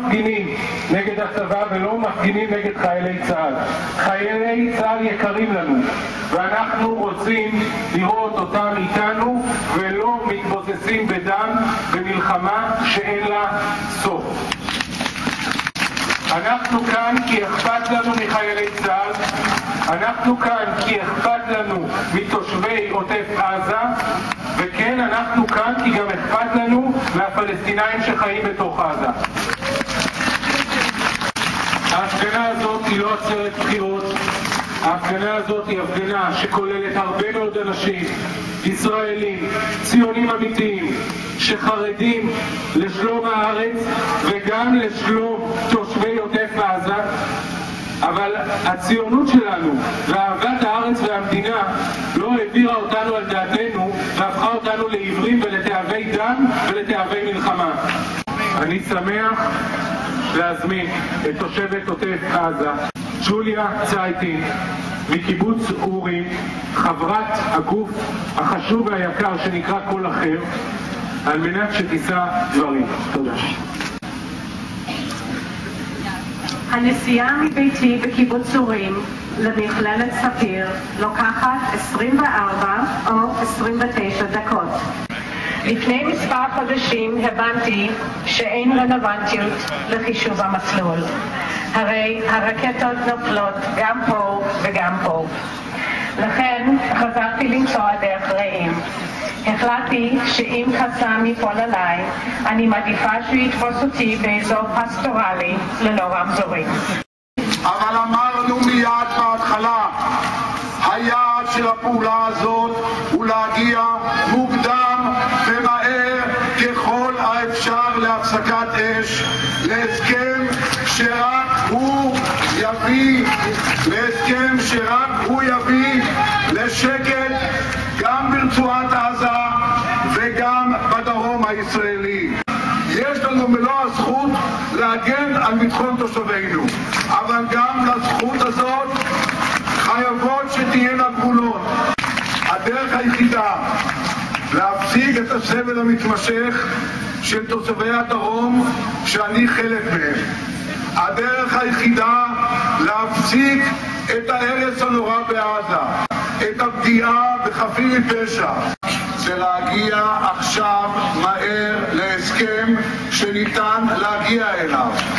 מפגינים נגד הצבא ולא מפגינים נגד חיילי צה"ל. חיילי צה"ל יקרים לנו, ואנחנו רוצים לראות אותם איתנו ולא מתבוססים בדם במלחמה שאין לה סוף. אנחנו כאן כי אכפת לנו מחיילי צה"ל, אנחנו כאן כי אכפת לנו מתושבי עוטף עזה, וכן, אנחנו כאן כי גם אכפת לנו מהפלסטינאים שחיים בתוך עזה. ההפגנה הזאת היא לא עצרת בחירות, ההפגנה הזאת היא הפגנה שכוללת הרבה מאוד אנשים, ישראלים, ציונים אמיתיים, שחרדים לשלום הארץ וגם לשלום תושבי עוטף עזה, אבל הציונות שלנו ואהבת הארץ והמדינה לא העבירה אותנו על דעתנו והפכה אותנו לעיוורים ולתאבי דם ולתאבי מלחמה. אני שמח להזמין את תושבת עוטף עזה, ג'וליה צייטין, מקיבוץ אורים, חברת הגוף החשוב והיקר שנקרא כל אחר, על מנת שתישא דברים. תודה. הנסיעה מביתי בקיבוץ אורים למכללת ספיר לוקחת 24 או 29 דקות. לפני מספר חודשים הבנתי שאין רלוונטיות לחישוב המסלול. הרי הרקטות נופלות גם פה וגם פה. לכן חזרתי למצוא דרך רעים. החלטתי שאם חסם ייפול עליי, אני מעדיפה שהוא יתפוס אותי באזור פסטורלי ללא רמזורים. אבל אמרנו מיד בהתחלה, היעד של הפעולה הזאת הוא להגיע מוקדם ומהר ככל האפשר להפסקת אש, להסכם שרק הוא יביא לשקט גם ברצועת עזה וגם בדרום הישראלי. יש לנו מלוא הזכות להגן על ביטחון תושבינו, אבל גם לזכות הזאת חייבות שתהיינה גבולות. הדרך היחידה להפסיק את הסבל המתמשך של תושבי הדרום שאני חלק מהם, הדרך היחידה להפסיק את ההרס הנורא בעזה, את הפגיעה בחפים מפשע, זה להגיע עכשיו מהר להסכם שניתן להגיע אליו.